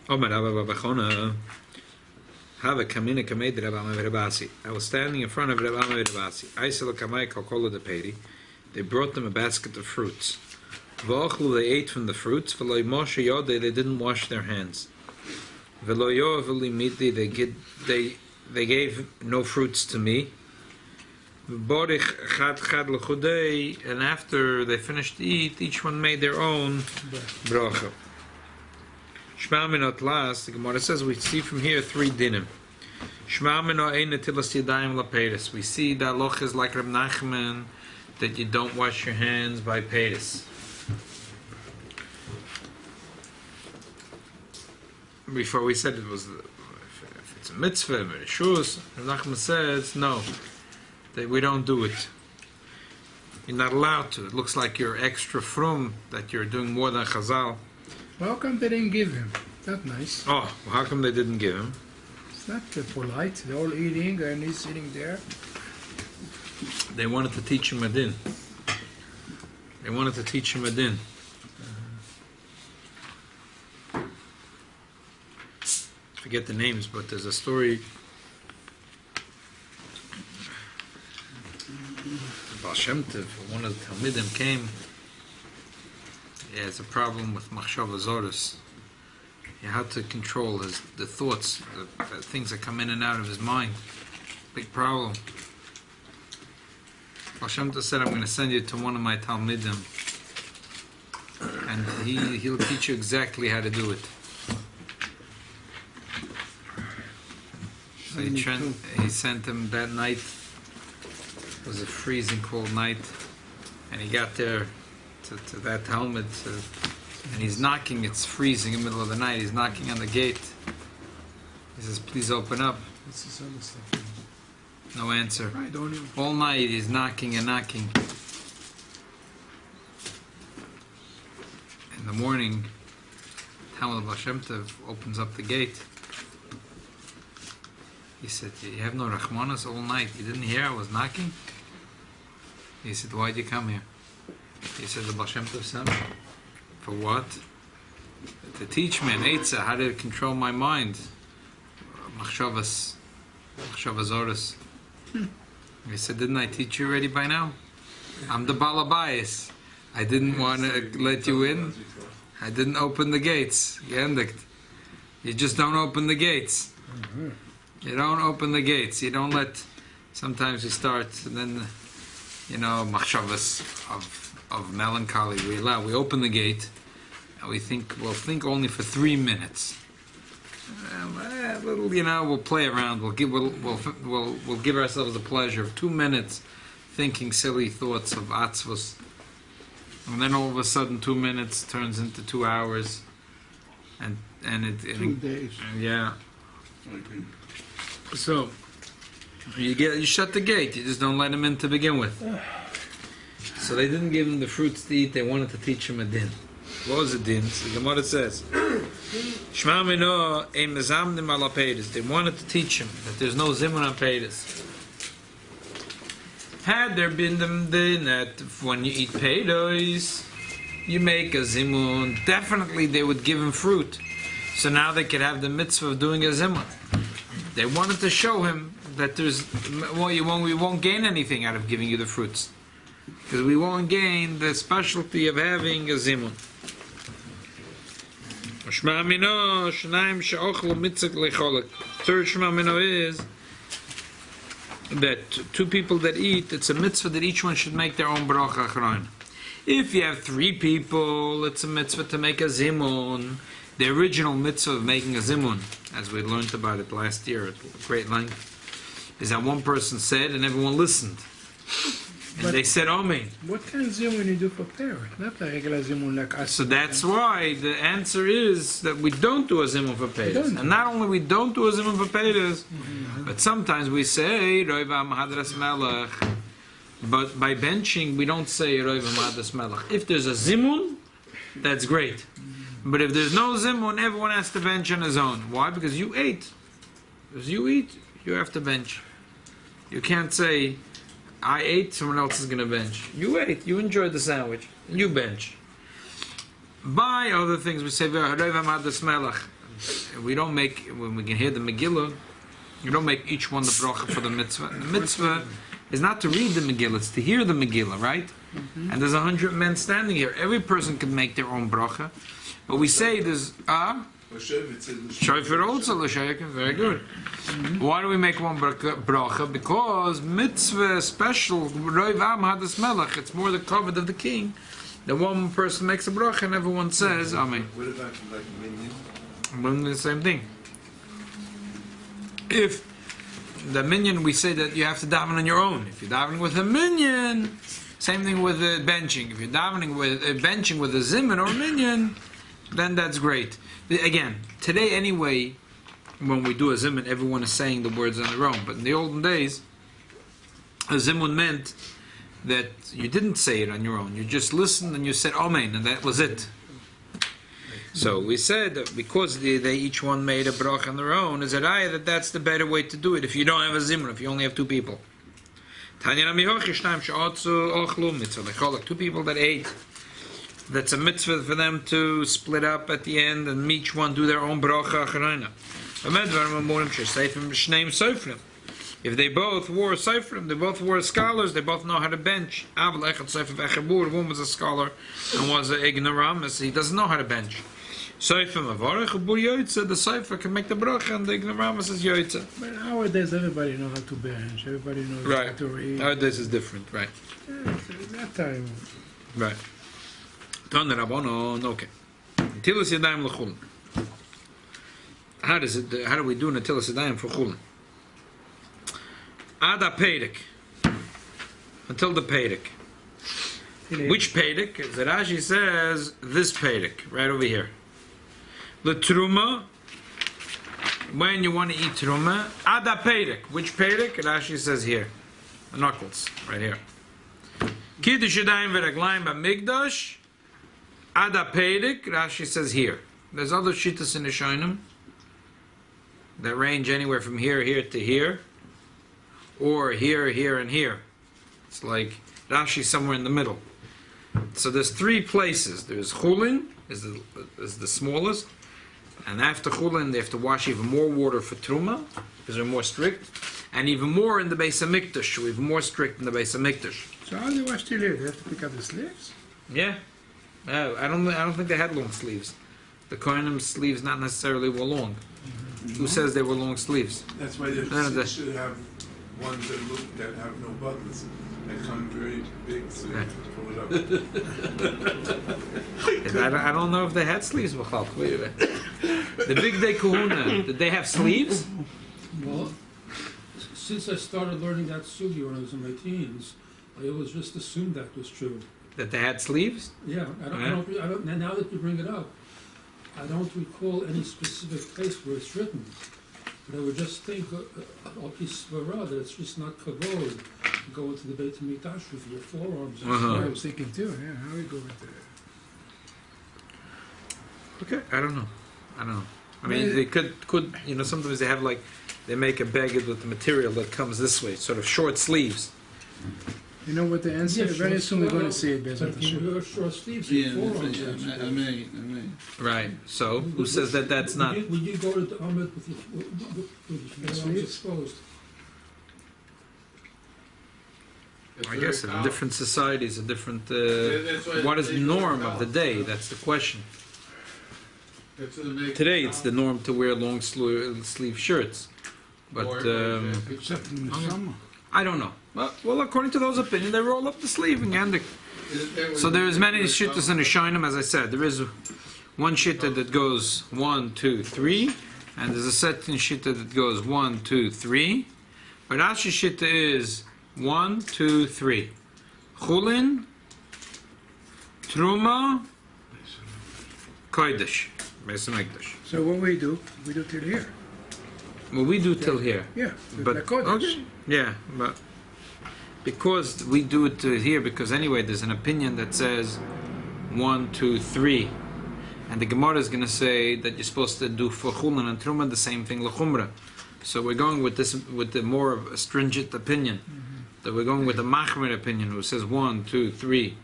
Omer Rabbi Bachona. Have a kamina kamed Rabbi Rabasi. I was standing in front of Rabbi Rabasi. I saw the kamai kalkola de peri. They brought them a basket of fruits. V'achlu, they ate from the fruits. V'lo moshe yodei, they didn't wash their hands. V'lo yoavli miti, they gave no fruits to me. V'borich chad chad l'chudei, and after they finished to eat, each one made their own bracha. Shema minot last, the Gmara says we see from here 3 dinim. Shema minot ein netilas yadayim lapeiris. We see that loch is like Reb Nachman, that you don't wash your hands by peiris. Before we said it was, if it's a mitzvah, or a shus, Reb Nachman says no, that we don't do it. You're not allowed to. It looks like you're extra frum, that you're doing more than Chazal. How come they didn't give him? That's nice. Oh, well, how come they didn't give him? It's not polite. They're all eating and he's sitting there. They wanted to teach him a din. They wanted to teach him a din. Forget the names, but there's a story. Baal Shem Tov, one of the Talmidim came. He has a problem with Machshava Zoros. He had to control the thoughts, the things that come in and out of his mind. Big problem. Baal Shem Tov said, I'm going to send you to one of my Talmidim, and he'll teach you exactly how to do it. So he sent him that night. It was a freezing cold night, and he got there to that Talmud, and he's knocking. It's freezing in the middle of the night. He's knocking on the gate. He says, please open up. No answer. All night he's knocking and knocking. In the morning, Talmud Baal Shem Tov opens up the gate. He said, you have no Rachmanas all night. You didn't hear I was knocking? He said, why'd you come here? He said, the Baal Shem Tov sent me. For what? To teach me an Eitzah, how to control my mind. Machshavas Zoros. He said, didn't I teach you already by now? I'm the Balabayas. I didn't want to let you in. I didn't open the gates. You just don't open the gates. You don't open the gates. You don't let... Sometimes we start, and then, machshavas of melancholy. We open the gate, and we'll think only for 3 minutes. We'll play around. We'll give ourselves the pleasure of 2 minutes thinking silly thoughts of atzvos, and then all of a sudden 2 minutes turns into 2 hours, and 2 days. Yeah. So you shut the gate. You just don't let him in to begin with. So they didn't give him the fruits to eat. They wanted to teach him a din. What was the din? So the Gemara says, Shema mino ein mezamnim ala peiros. They wanted to teach him that there's no zimun on peiros. Had there been the din that when you eat peiros, you make a zimun, definitely they would give him fruit. So now they could have the mitzvah of doing a zimun. They wanted to show him that we won't gain anything out of giving you the fruits, because we won't gain the specialty of having a zimun. Third Shema Mino is that 2 people that eat, it's a mitzvah that each one should make their own bracha achron. If you have 3 people, it's a mitzvah to make a zimun. The original mitzvah of making a zimun, as we learned about it last year at great length, is that one person said and everyone listened. And they said, Amen. What kind of zimun you do for parents? Not a regular zimun like us. So that's why the answer is that we don't do a zimun for peiros. And not only we don't do a zimun for peiros, but sometimes we say, Roiva Mahadras Melech. But by benching, we don't say Roiva Mahadras Melech. If there's a zimun, that's great. But if there's no zimun, everyone has to bench on his own. Why? Because you ate. As you eat, you have to bench. You can't say, I ate, someone else is going to bench. You ate, you enjoyed the sandwich, you bench. By other things, we say, we don't make, when we can hear the Megillah, you don't make each one the bracha for the mitzvah. The mitzvah is not to read the Megillah, it's to hear the Megillah, right? And there's 100 men standing here. Every person can make their own bracha. But we say there's, Shofar also, L'Shaykin, very good. Why do we make one bracha? Because mitzvah special, Roiv Am Hadas Melech, it's more the covet of the king. The one person makes a bracha and everyone says, Amen. What about like minion? The same thing. If the minion, we say that you have to daven on your own. If you're davening with a minion, same thing with the benching. If you're davening with benching with a zimun or a minion, then that's great. Again, today anyway, when we do a zimun, everyone is saying the words on their own. But in the olden days, a zimun meant that you didn't say it on your own. You just listened and you said Amen, and that was it. So we said that because they each one made a bracha on their own, is a raya that that's the better way to do it if you don't have a zimun, if you only have two people. Two people that ate. That's a mitzvah for them to split up at the end and each one do their own bracha acharayna. If they both wore seifrim, they both were scholars, they both know how to bench. One was a scholar and was an ignoramus, he doesn't know how to bench. Seifrim avarech, the seifer can make the bracha and the ignoramus is yoytza. But nowadays everybody knows how to bench, everybody knows how to read. Nowadays is different, right. That time. Right. Okay. Netilas yadayim l'chulin. How do we do netilas yadayim for chulin? Ada Pedek. Until the Pedek. Which Pedek? The Rashi says this Pedek, right over here. The Truma, when you want to eat Truma, Ada Pedek. Which Pedek? Rashi says here. The knuckles, right here. Kiddush yadayim v'raglayim b'migdash, Ada Pedek, Rashi says here. There's other shittas in the Shonim that range anywhere from here to here. Or here, here, and here. It's like Rashi somewhere in the middle. So there's three places. There's chulin, is the smallest, and after chulin they have to wash even more water for truma because they're more strict, and even more in the Beis Hamikdash. So even more strict in the Beis Hamikdash. So how do they wash till here? They have to pick up the sleeves? Yeah, I don't think they had long sleeves. The Kohanim sleeves not necessarily were long. Who says they were long sleeves? That's why they should have ones that have no buttons. They come very big, so you have to pull it up. I don't know if they had sleeves. Wait a minute. The Big Day Kahuna, did they have sleeves? Well, since I started learning that sugi when I was in my teens, I always just assumed that was true. That they had sleeves? Yeah, I don't. Now that you bring it up, I don't recall any specific place where it's written. But I would just think, that it's just not kavod to go into the Beit HaMikdash with your forearms. I was thinking too, yeah, how we go with that? Okay, I don't know. I mean, they could, sometimes they have they make a baggage with the material that comes this way, sort of short sleeves. You know what the answer is? Very soon we're going to see it. But if you wear short sleeves, your forearms. I may. Right. So, who says that that's not? Would you go to the Ahmed with your forearms exposed? I guess in different societies, a different. What is the norm of the day? That's the question. Today, it's the norm to wear long sleeve shirts, but except in the summer. I don't know. Well, according to those opinions, they roll up the sleeve and so there is many shittas in the Shonim, as I said. There is one shitta that goes 1, 2, 3, and there's a second shitta that goes 1, 2, 3. But Rashi shitta is 1, 2, 3. Chulin, Truma, Kodesh, Beis Hamikdash. So what we do till here. Well, we do till here. Yeah, But okay. Yeah, but because we do it here, because anyway, there's an opinion that says 1, 2, 3, and the Gemara is going to say that you're supposed to do for chulin and truma the same thing lechumra. So we're going with this with the more stringent opinion. That we're going with the machmir opinion, who says 1, 2, 3,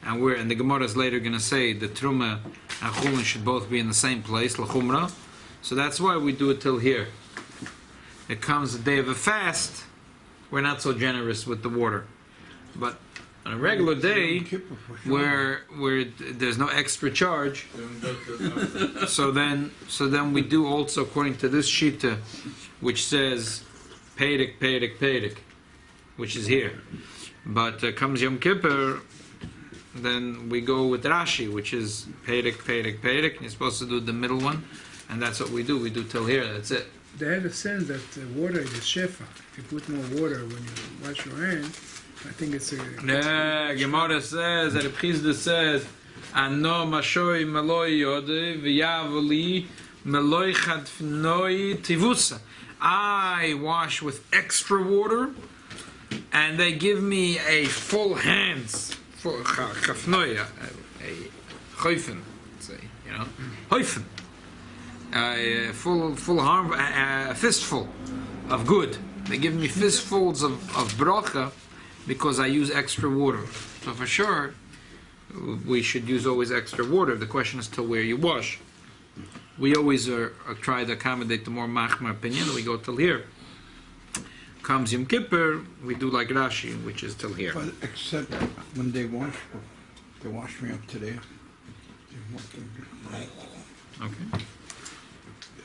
and the Gemara is later going to say the truma and chulin should both be in the same place lechumra. So that's why we do it till here. It comes the day of a fast, we're not so generous with the water. But on a regular day, where there's no extra charge, so then we do also according to this shita, which says Peirik, which is here. But comes Yom Kippur, then we go with Rashi, which is Peirik. You're supposed to do the middle one, and that's what we do. We do till here. That's it. They have a sense that water is a shefa. If you put more water when you wash your hands, I think it's a... Yeah, Gmara says, that Rabbi says, Ano mashoi meloi yode v'yavoli meloi chadfnoi tivusa. I wash with extra water, and they give me a full hands, full chafnoi, a choifen, say, choifen, a full arm, a fistful of good. They give me fistfuls of bracha because I use extra water. So for sure, we should use always extra water. The question is till where you wash. We always try to accommodate the more machmir opinion. We go till here. Comes Yom Kippur, we do like Rashi, which is till here. But except when they wash me up today. Okay.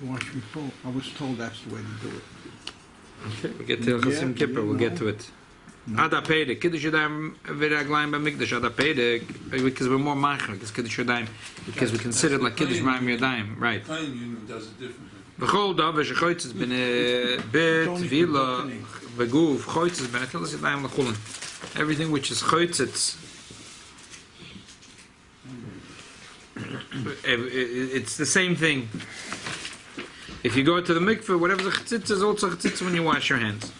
They wash me full. I was told that's the way to do it. Okay, we get to Yom Kippur, we'll get to it. Ada Peirik, Kiddush Yadayim v'Raglayim b'Mikdash, Ada Peirik, because we're more machmir, because Kiddush Yadayim, because we consider it like Kiddush Yadayim, right? Time union does it differently. V'chol davar shechoitzes bet vila v'guv choitzes ben atilas yadayim l'chulin. Everything which is choitzes, it's the same thing. If you go to the mikveh, whatever's a chitzitz is also a chitzitz when you wash your hands.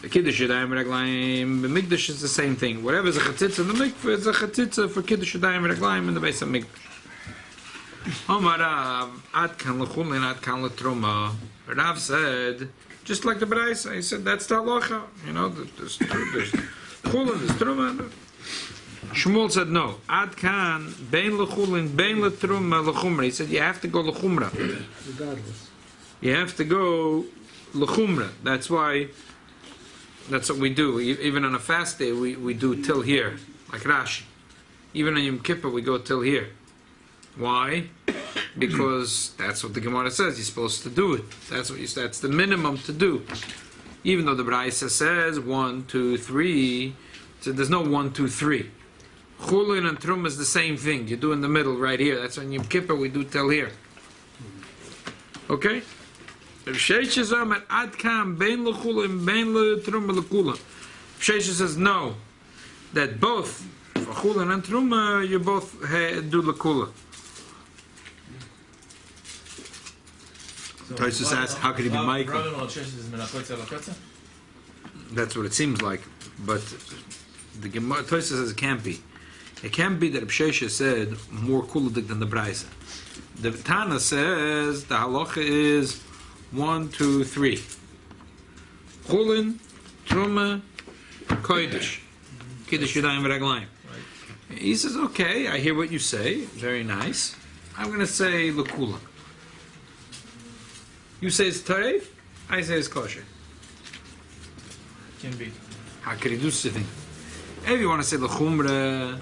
The Kiddush Yadayim Raglayim, the Mikdash is the same thing. Whatever's a chatzitz in the mikveh is a chatzitz for Kiddush Yadayim Raglayim in the base of mikdash. Omar Rav, Ad kan l'chulin, Ad kan l'truma. Rav said, just like the Braisa, he said that's the halacha. There's chulin, there's truma. Shmuel said no. Ad kan bein l'chulin, bein l'truma, l'chumra. He said you have to go l'chumra. Regardless. You have to go l'chumra. That's what we do. Even on a fast day, we do till here, like Rashi. Even on Yom Kippur, we go till here. Why? Because that's what the Gemara says. You're supposed to do it. That's the minimum to do. Even though the Braisa says 1, 2, 3, so there's no 1, 2, 3. Chulin and Trum is the same thing. You do in the middle right here. That's on Yom Kippur. We do till here. Okay. Shesha says no, that both for chulin and truma you both do l'kula. Tosus asked, how could he be Michael? That's what it seems like, but the Gemara Tosus says it can't be. It can't be that Shesha said more kuladik than the Braisa. The Tana says the halacha is 1, 2, 3. Chulin, Truma, Kodesh. Kiddush Yadayim V'Raglayim. He says, okay, I hear what you say. Very nice. I'm going to say L'Kula. You say it's Tareif, I say it's kosher. Can be. How could he do something? If you want to say L'Chumra,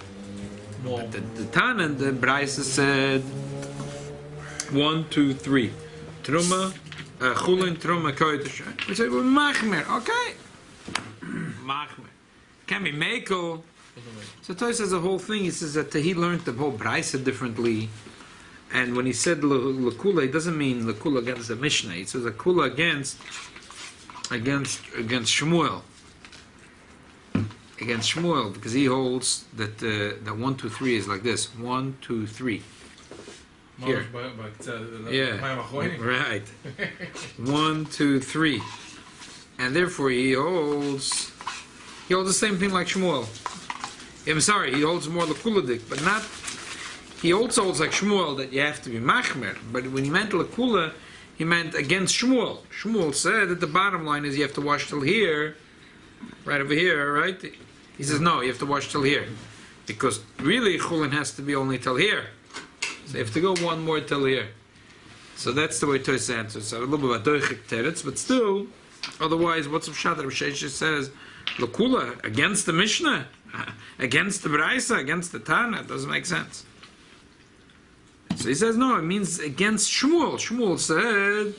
No. the Tana and the Braisa said 1, 2, 3. Truma, Chulin, Truma, Kodesh. We say, well, Machmer, okay. Machmer. Can be Mekel. So Toy says the whole thing, he says that he learned the whole Braisa differently. And when he said L'Kula, it doesn't mean L'Kula against the Mishnah. It says L'Kula against Shmuel. Against Shmuel, because he holds that 1, 2, 3 is like this. 1, 2, 3. Here. Yeah. Right. 1, 2, 3. And therefore he holds the same thing like Shmuel. I'm sorry, he holds more L'Kuladik, but not. He also holds like Shmuel that you have to be Machmer. But when he meant L'Kula, he meant against Shmuel. Shmuel said that the bottom line is you have to wash till here, right over here, right? He says no, you have to wash till here, because really Chulin has to be only till here. So you have to go one more till here. So that's the way Toys answers. So a little bit about Doichik Teretz, but still, otherwise, what's of Shat? Rabbi Sheshes says, Lakula, against the Mishnah, against the Braisa, against the Tana, it doesn't make sense. So he says, no, it means against Shmuel. Shmuel said,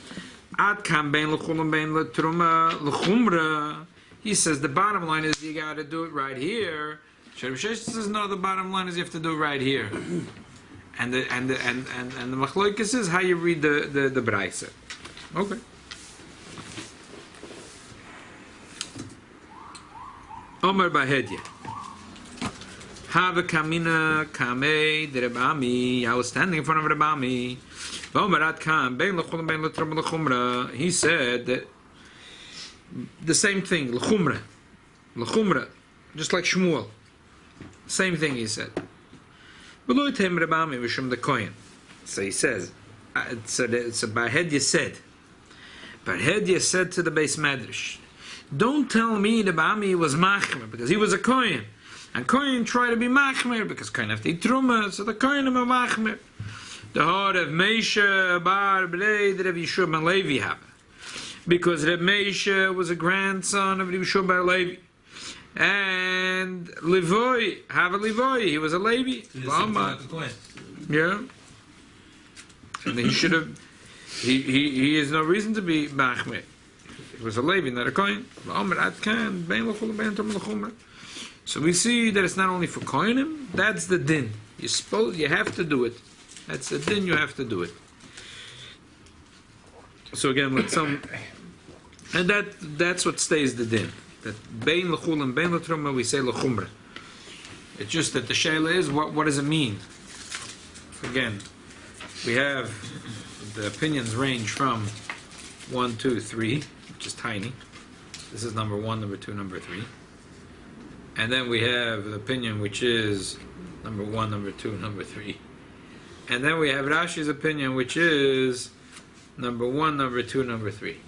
Ad kam bein l'chulam bein l'truma l'chumra. He says the bottom line is you got to do it right here. Rabbi Sheshes says, no, the bottom line is you have to do it right here. And the machlokes is how you read the Braisa. Okay. Omar Bahedya. Have kamina kamei the Rabbi. I was standing in front of Rabbi. He said that the same thing, l'chumra, just like Shmuel. Same thing he said. So he says, so Bahedya said to the Beis Medrash, don't tell me the Bami was machmer because he was a kohen, and kohen try to be machmer because kohen have to eat truma, so the kohen are machmer. The heart of Meisha bar Blei the Rav Yeshua ben Levi have, because Rav Meisha was a grandson of Rav Yeshua ben Levi, and Levoy have a Levoy, he was a Levi. Yeah. And he should have. He has no reason to be machmer. It was a Levi, not a Kohen. So we see that it's not only for Kohenim, that's the din. You have to do it. That's the din, you have to do it. So again, and that's what stays the din. That bein l'chulim, bein l'truma, we say l'chumra. It's just that the sheila is, what does it mean? Again, we have, the opinions range from 1, 2, 3, which is tiny. This is number 1, number 2, number 3. And then we have the opinion which is number 1, number 2, number 3. And then we have Rashi's opinion which is number 1, number 2, number 3.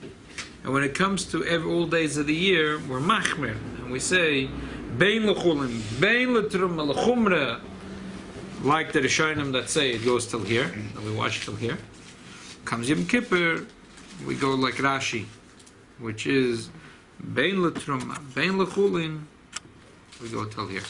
And when it comes to all days of the year, we're machmer. And we say, bein l'chulim, bein l'truma, l'chumra, like the Rishonim that say it goes till here, and we watch till here. Comes Yom Kippur, we go like Rashi, which is bein l'truma, bein l'chulin, we go till here.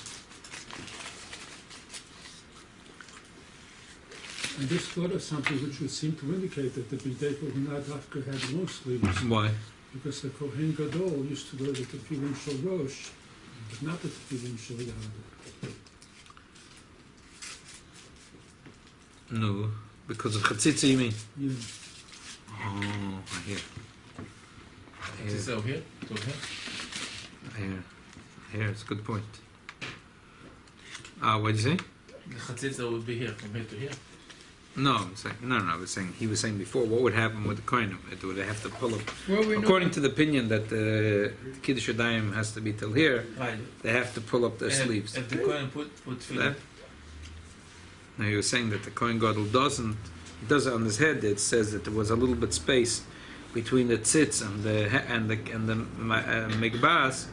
I just thought of something which would seem to indicate that the B'dei would not have to have no sleeves. Why? Because the Kohen Gadol used to wear the tefillin shel Rosh, but not the tefillin shel Yad. No, because of Chatzitza you mean? Yeah. Oh, I hear. Is it over here? It's over here? I hear, it's a good point. What did you say? The chatzitza would be here, from here to here. No, I'm saying, he was saying before, what would happen with the kohenim? Would they have to pull up? Well, we According to the opinion that the Kiddush Yadayim has to be till here, Right. they have to pull up their sleeves. If the Kohen put tefillin. Now he was saying that the Kohen Gadol does it on his head. It says that there was a little bit space between the tzitz and the migbas.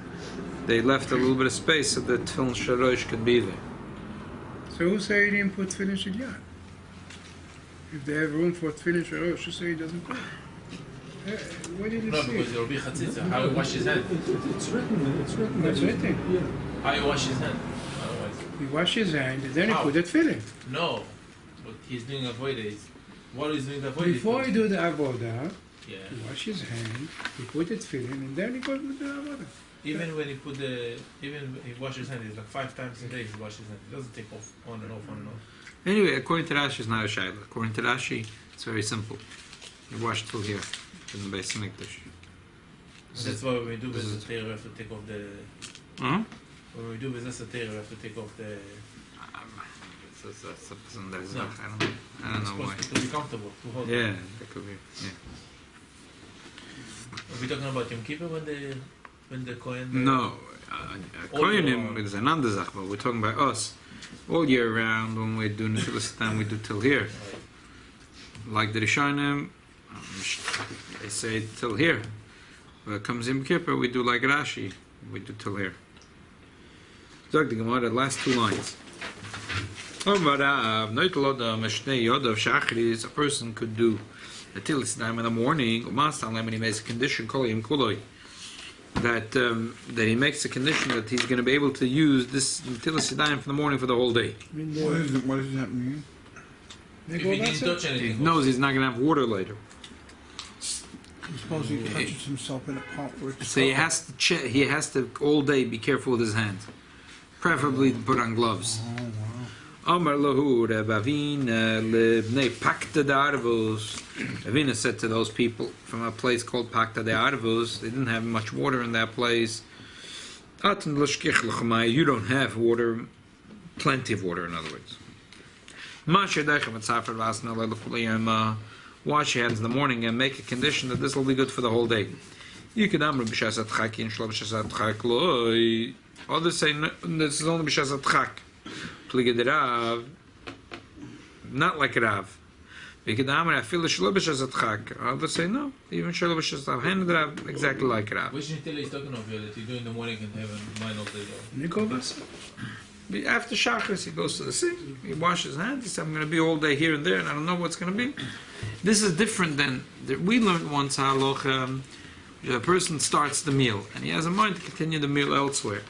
They left a little bit of space so that tefillin sharosh could be there. So who say he didn't put tefillin shel Yad? If they have room for tefillin shel Rosh, who say he doesn't put it? Where did it No, say? because there will be chatzitza. How he wash his hand? It's written. That's written. Yeah. How he wash his hand? Otherwise. He wash his hand and then he How? put the tefillin. No. But he's doing avodah. What he's doing avodah? Before he do the avodah, Yeah. he wash his hand, he put the tefillin, and then he goes with the avodah. Even when he washes his hand, it's like 5 times a day he washes his hand. He doesn't take off on and off, on and off. Anyway, according to Rashi, it's not a shayla. According to Rashi, it's very simple. You wash till here in the Beis Hamikdash. That's why when we do business we have to take off the. Huh? When we do business we have to take off the. I don't know why. It's supposed to be comfortable to hold. Yeah, that could be. Yeah. Are we talking about Yom Kippur when the Kohen? No, Kohenim is an andazach, but we're talking about us. All year round, when we're doing the Tefillah time, we do till here. Like the Rishonim, they say till here. When it comes Yom Kippur, we do like Rashi, we do till here. Zog the Gemara, the last 2 lines. A person could do the Tilis Yadayim in the morning, when he makes a condition, that he makes a condition that he's going to be able to use this Tilis Yadayim from the morning for the whole day. What does that mean? If he didn't touch He anything, knows he's not going to have water later. Suppose he touches himself in a pot where it's So he has to he has to all day be careful with his hands, preferably to put on gloves. Amar lahu Ravina lebnei Pakta de Arvos. Ravina said to those people from a place called Pakta de Arvos, they didn't have much water in that place. You don't have water, plenty of water, in other words. Wash your hands in the morning and make a condition that this will be good for the whole day. Others say no, this is only b'shas atchak. Not like Rav. Others say no, even shelo b'shas atchak, exactly like Rav. which until he's talking of you that you do in the morning and have in mind all day long. After Shachris, he goes to the sink, he washes his hands, he says, I'm going to be all day here and there, and I don't know what's going to be. This is different than, we learned once, a person starts the meal, and he has a mind to continue the meal elsewhere.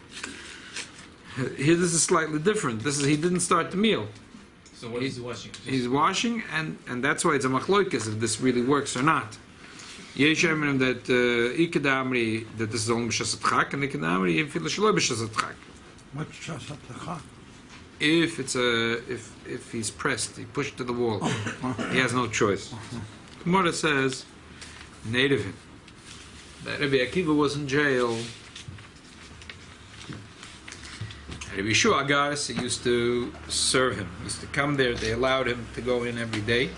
Here, this is slightly different. He didn't start the meal. So what is he washing? He's washing, and that's why it's a machloikis, if this really works or not. Yesh Emrim that Ikadamri, that this is only b'shas atchak, and Ikadamri, if it's shelo b'shas atchak. What's shas atchak? If he's pressed, he pushed to the wall, he has no choice. Gmara says, native him, that Rabbi Akiva was in jail. Rabbi Shua Agaris, he used to serve him. He used to come there. They allowed him to go in every day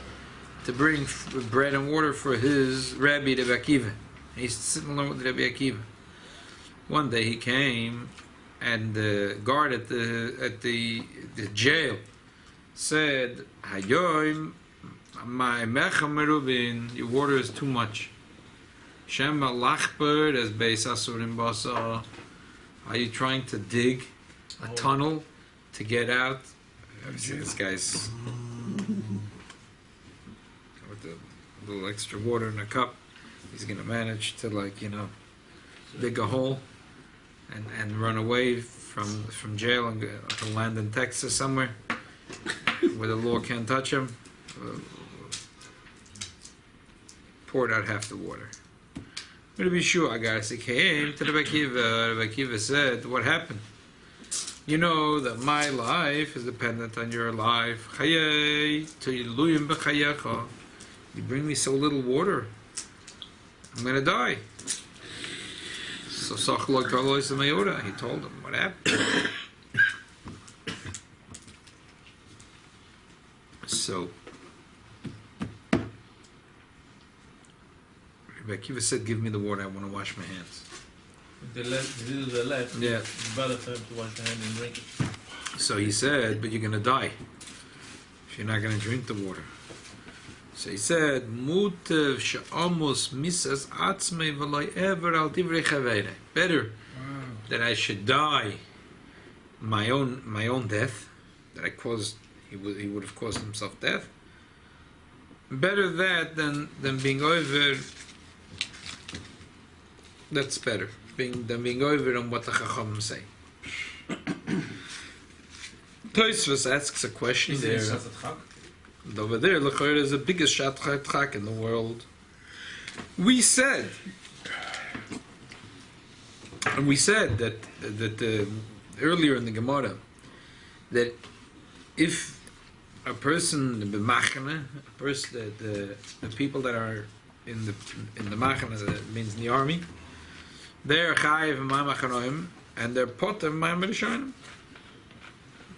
to bring bread and water for his Rabbi Rabbi Akiva. He used to sit and learn with Rabbi Akiva. One day he came, and the guard at the jail said, "Hayoim, my mechem merubin, your water is too much. Shema lachber as beis asurim basa. Are you trying to dig a tunnel to get out?" I've seen this guy's with a little extra water in a cup. He's going to manage to, dig a hole and run away from jail and to land in Texas somewhere where the law can't touch him. Poured out half the water. But to be sure, he came to the Rabbi Akiva. Rabbi Akiva said, "What happened? You know that my life is dependent on your life. You bring me so little water, I'm going to die." So he told him what happened. So Rabbi Akiva said, "Give me the water, I want to wash my hands." The left, Yeah. it's better for him to wash the hand and drink it. So he said, "But you're going to die if you're not going to drink the water." So he said, "Mutev she'amos misas atzmei v'loy ever al divrei chavere." Better that I should die my own death, that I caused. He would have caused himself death. Better that than being over. That's better than being over on what the Chachamim say. Tosfos asks a question Is there. it Shas Atchak? And over there, L'chayr is the biggest shatchak in the world. We said that earlier in the Gemara that if a person, the people that are in the machana, that means in the army, they're chayiv ma'amachanoim, and they're potter ma'amarishayim.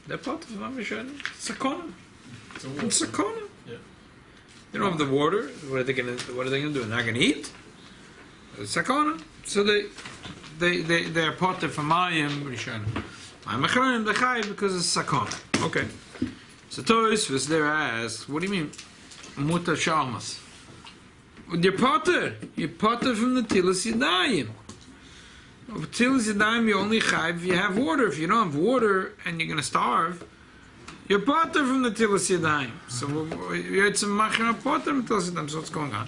They're potter ma'amarishayim. Sakona. It's sakona. Yeah. They don't have the water. What are they going to do? They're not going to eat. Sakona. So they're potter from ma'ayim rishayim. Ma'amachanoim they're chayiv because it's sakona. Okay. So Toys was there asked, what do you mean, mutar shalmas? You're potter from the tilas yadayim. Tilas yadayim you only chayiv if you have water. If you don't have water and you're going to starve, You're potter from the Tilas Yadayim. So you're some machmer potter from Tilas Yadayim. So what's going on?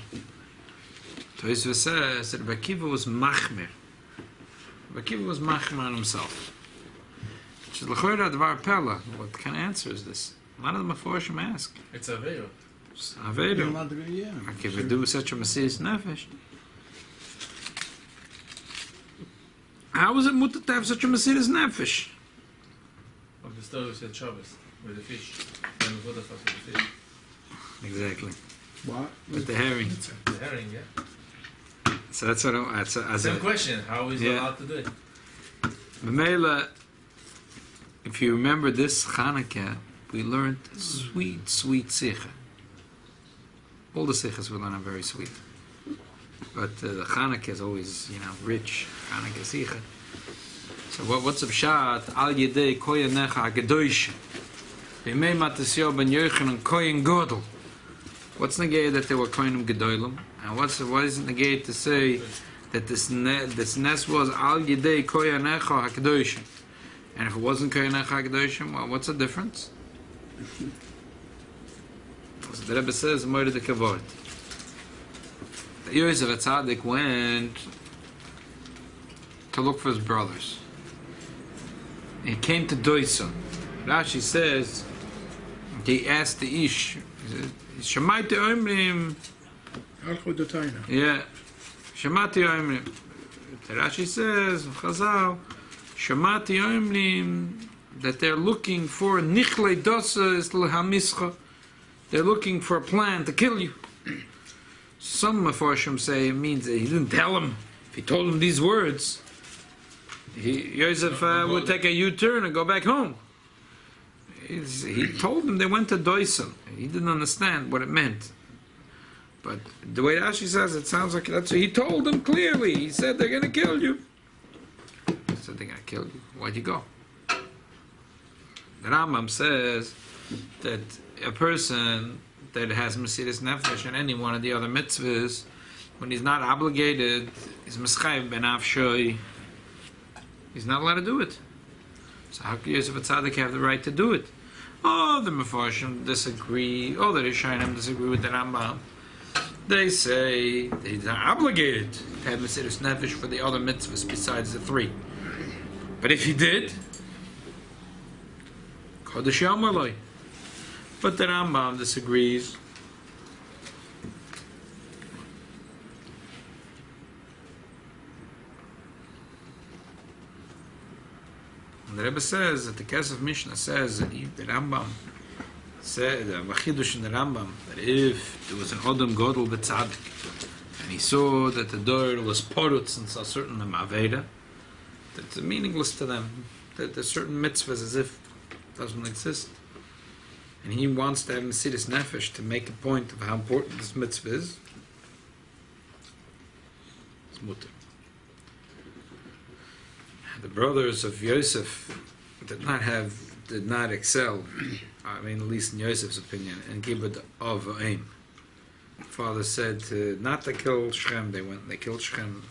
Tosfos says that Rabbi Akiva was machmer. Rabbi Akiva was machmer on himself. Which is l'choira dvar pella. What kind of answer is this? A lot of the Meforshim ask. It's a veil. Avedu. Yeah. Okay, if we do such a Mesiris Nefesh, how is it mutter to have such a Mesiris Nefesh? Of the story we said Shabbos, with the fish. And the water with the fish. Exactly. What? With the herring. The herring, yeah. So that's what I Same question, how is he Yeah. allowed to do it? B'meila, if you remember this Chanukah, we learned sweet, sweet Sikha. All the Sikhas we learn are very sweet. But the Chanukah is always, rich. Chanukah Sikha. So what's up Pshat? Al Yedei Koya Necha HaGedosh. B'mei Matisyo Ben Yochanan Koyen Godel. What's negay that they were Koyenim Gedolim? And what is it negay to say that this nest was Al Yedei Koya Necha HaGedosh? And if it wasn't Koya Necha HaGedosh, well, what's the difference? So the Rebbe says, Moed de Kavod. Yosef HaTzadik went to look for his brothers. He came to Doisa. Rashi says, he asked the Ish, Shemaiti Omrim. Alchu Dotaina. Yeah. Shemati Omrim. Rashi says, Chazal, Shemati Omrim, that they're looking for Nichle Dosa is L'Hamischa. They're looking for a plan to kill you. Some Meforshim say it means that he didn't tell him. If he told him these words, Yosef would take a U-turn and go back home. He told them they went to Doisan. He didn't understand what it meant. But the way Rashi says it sounds like that's what he told them clearly. He said they're going to kill you. He said they're going to kill you. Why'd you go? The Rambam says that a person that has Mesiris Nefesh and any one of the other mitzvahs, when he's not obligated, is Mischayev ben Afshoy. He's not allowed to do it. So how can Yosef HaTzadik have the right to do it? Oh, the Meforshim disagree. Oh, the Rishonim disagree with the Rambam. They say he's not obligated to have Mesiris Nefesh for the other mitzvahs besides the three. But if he did, Kodesh Yamaloi. But the Rambam disagrees. And the Rebbe says that the Kesef Mishnah says that the Rambam said, the Vachidush in the Rambam, that if there was an Odom Godel B'Tzadik, and he saw that the door was porutz and saw certain Maveda, that it's meaningless to them, that there's certain mitzvahs as if it doesn't exist. And he wants to have Mesiris Nefesh to make a point of how important this mitzvah is. It's mutter. The brothers of Yosef did not excel, I mean, at least in Yosef's opinion, in Kibbud of Aim. Father said not to kill Shechem. They went and they killed Shechem.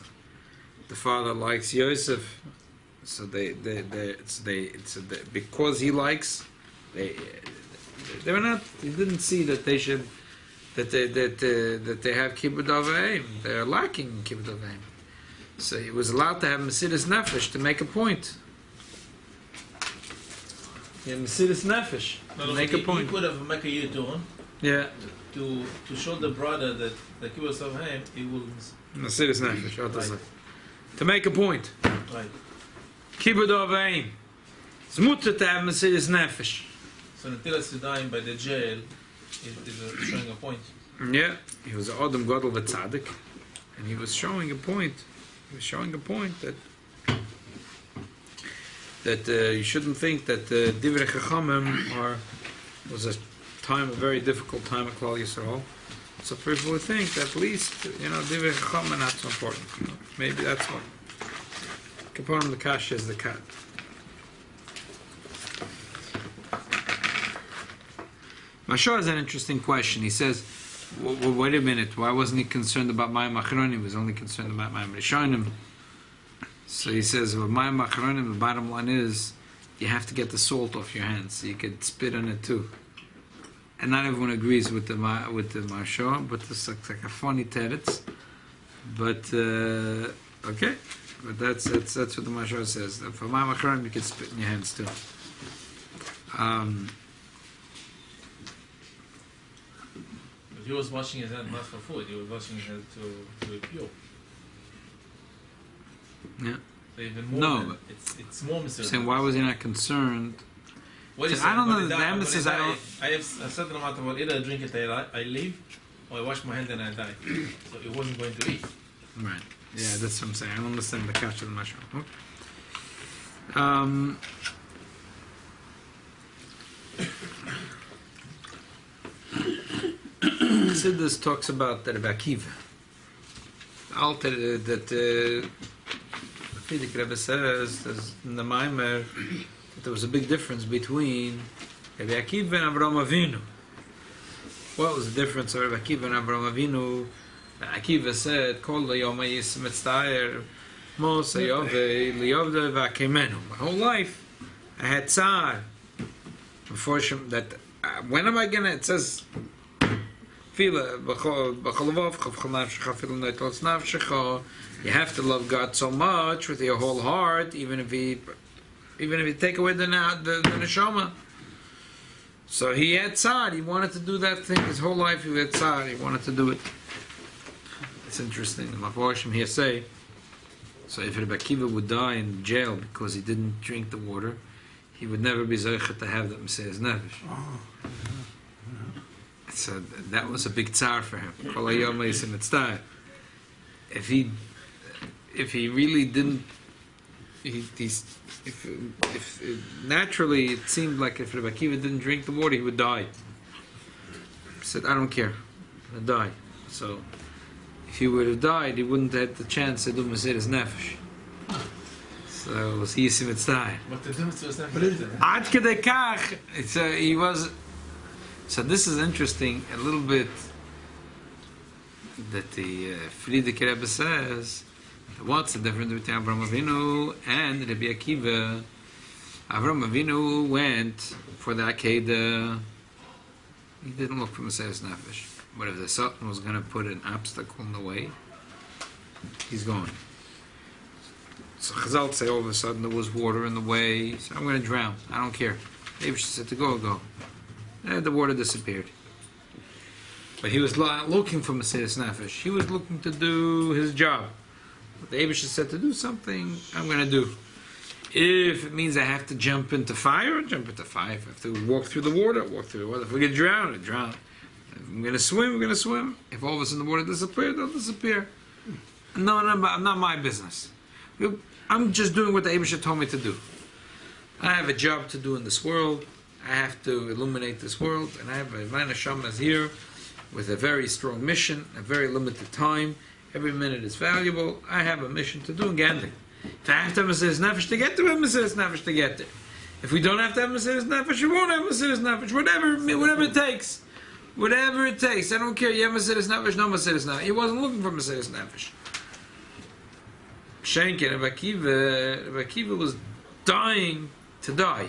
The father likes Yosef, so because he likes, they were not. He didn't see that they should that they have kibbud of aim. They're lacking kibbud of aim. So he was allowed to have Mesiris Nefesh to make a point. Yeah, Mesiris Nefesh to make a point. He could have made a U-turn. Yeah. To show the brother that the kibbud of aim, he will. Mesiris Nefesh. Right. To make a point. Right. Kibbud of aim. It's mutter to have Mesiris Nefesh. So the Tilas Yadayim by the jail is showing a point. Yeah, he was Adam Godel V'Tzadik, and he was showing a point. He was showing a point that you shouldn't think that Divrei Chachamim was a very difficult time at Klal Yisrael. So people would think that at least Divrei Chachamim are not so important. Maybe that's why. Kaponim the Kash is the cat. Mashar is an interesting question. He says, wait a minute, why wasn't he concerned about Mayim Achronim? He was only concerned about Mayim Rishonim. So he says, with Mayim Achronim, the bottom line is you have to get the salt off your hands, so you could spit on it too. And not everyone agrees with the Marsov, but it's like a funny teretz. But okay, but that's what the Marsov says. For my macharon, you can spit in your hands too. He was washing his hands not for food, he was washing his hands to be pure. Yeah. So even more No, than, but it's more mysterious. saying why was he not concerned? What is I don't know when the I die- emphasis. when I don't. I have a certain amount of water, either I drink it, I leave, or I wash my hands and I die. So it wasn't going to eat. Right. Yeah, that's what I'm saying. I don't understand the catch of the mushroom. Chassidus talks about the Rabbi Akiva. Alter that Friedrich Rebbe says in the Maimer that there was a big difference between Rabbi Akiva and Avraham Avinu. What was the difference of Rabbi Akiva and Avraham Avinu? Akiva said, "Kol yom yis mitztayer, mos ayove liyovde v'akemenu." My whole life, I had tzar. Before that, when am I gonna? It says, "Fila b'cholavov chavchol nafshecha fila neitlos nafshecha." You have to love God so much with your whole heart, even if you take away the neshama. So he had tzar. He wanted to do that thing his whole life. He had tzar. He wanted to do it. It's interesting. The Mafarshim here say, so if Rabbi Akiva would die in jail because he didn't drink the water, he would never be zeichet to have that Messiah's nefesh. So that was a big tzar for him. Kol hayom yisim mitztayer. If he really didn't, if naturally it seemed like if Rabbi Akiva didn't drink the water, he would die. He said, I don't care, I'm gonna die. So if he would have died, he wouldn't have had the chance to do Mesiras Nefesh. So it was Yisim Mitzvah. But the difference was not. Ad kedei kach, he was. So this is interesting, a little bit, that the Friedrich Rebbe says, what's the difference between Avraham Avinu and Rabbi Akiva? Avraham Avinu went for the Akedah. He didn't look for Mesiras Nefesh. But if the Sultan was going to put an obstacle in the way, he's going. So Chazal say all of a sudden there was water in the way, so I'm going to drown. I don't care. Maybe she said to go. And the water disappeared. But he was not looking for Mesiras Nefesh. He was looking to do his job. But the Abish said to do something, I'm going to do. If it means I have to jump into fire, I'll jump into fire. If I have to walk through the water, I'll walk through the water. If we get drowned, I'll drown. If I'm going to swim, we're going to swim. If all of a sudden the water disappears, they'll disappear. No, not my business. I'm just doing what the Abish told me to do. I have a job to do in this world. I have to illuminate this world, and I have a neshama is here with a very strong mission, a very limited time. Every minute is valuable. I have a mission to do in Gandhi. If I have to have Mesiras Nefesh to get there, we have Mesiras Nefesh to get there. If we don't have to have Mesiras Nefesh, we won't have Mesiras Nefesh. Whatever it takes. Whatever it takes. I don't care. You have Mesiras Nefesh, no Mesiras Nefesh. He wasn't looking for Mesiras Nefesh. Shenkin, Rabbi Akiva was dying to die.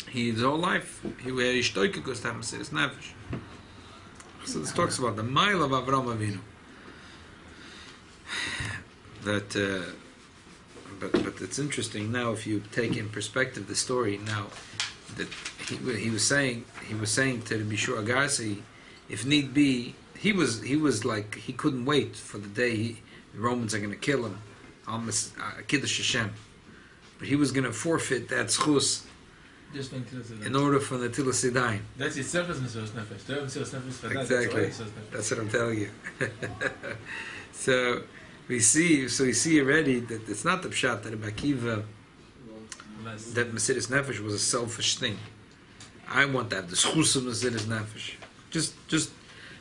His whole life, he was ishtoikikos to have Mesiras Nefesh. So this talks about the mile of Avraham Avinu. But it's interesting now if you take in perspective the story now that he was saying to the Bishur Agassi, if need be, he was like he couldn't wait for the day the Romans are going to kill him, Kiddush Hashem, but he was going to forfeit that schus in order for the Tilas Yadayim. That's itself is Mesiras Nefesh. To have Mesiras Nefesh for that, Exactly. That's what I'm telling you. So we see already that it's not the pshat that Rabbi Akiva, that Mesiras Nefesh was a selfish thing. I want to have the schus of Mesiras Nefesh.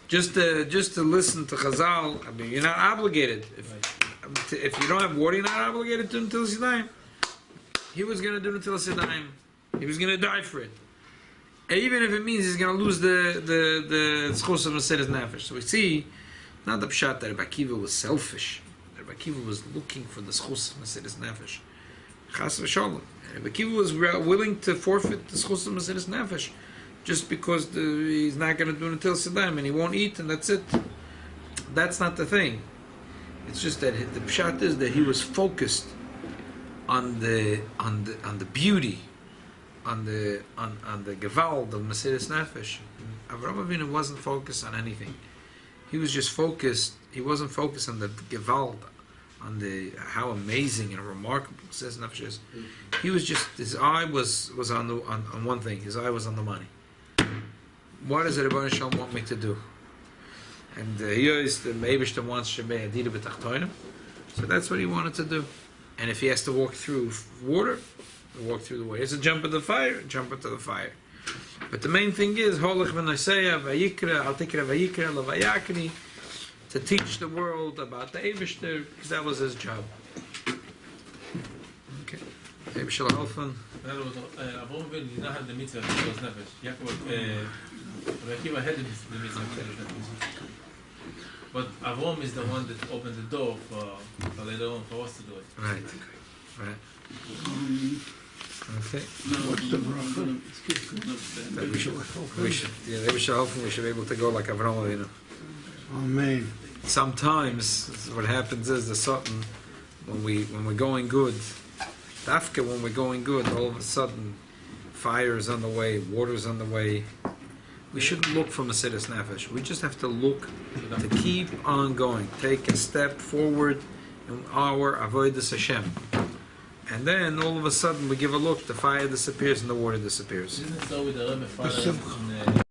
Just to listen to Chazal. I mean, you're not obligated. If you don't have water, you're not obligated to Tilas Yadayim. He was going to do Tilas Yadayim. He was going to die for it. And even if it means he's going to lose the schus of Mesiras Nefesh. So we see, not the pshat that Rabbi Akiva was selfish. Rabbi Akiva was looking for the schus of Mesiris Nefesh. Chas v'sholom. Rabbi Akiva was willing to forfeit the schus of Mesiris Nefesh just because he's not going to do it until Sedam and he won't eat and that's it. That's not the thing. It's just that the pshat is that he was focused on the beauty, on the gewalt of Mesiris Nefesh. Avraham Avinu wasn't focused on anything. He was just focused. He wasn't focused on the gewalt, on the how amazing and remarkable Mesiris Nefesh is. He was just, his eye was on one thing. His eye was on the money. What does the Rebbeinu Shalom want me to do? And here is the Meibishter wants Shemei Adira B'Tachtoinim. So that's what he wanted to do. And if he has to walk through water, he'll walk through the water. He has to jump into the fire, jump into the fire. But the main thing is, Holach v'Noseya v'Yikra, Al Tikra v'Yikra l'Vayakri, to teach the world about the Eibishter, because that was his job. Okay. Eibishter Halfan. In other words, Avraham Avinu did not have the mitzvah of Mesiris Nefesh. Rabbi Akiva had the mitzvah of Mesiris Nefesh. But Avram is the one that opened the door for later on for us to do it. Right. Okay. What's the bracha? That we should be able to go like Avraham Avinu. Amen. Sometimes what happens is the sudden when we're going good, Dafka when we're going good, all of a sudden fire is on the way, water is on the way. We shouldn't look for Mesiris Nefesh. We just have to look to keep on going. Take a step forward in our Avodas Hashem. And then all of a sudden we give a look, the fire disappears and the water disappears. Isn't it so with the Rebbe father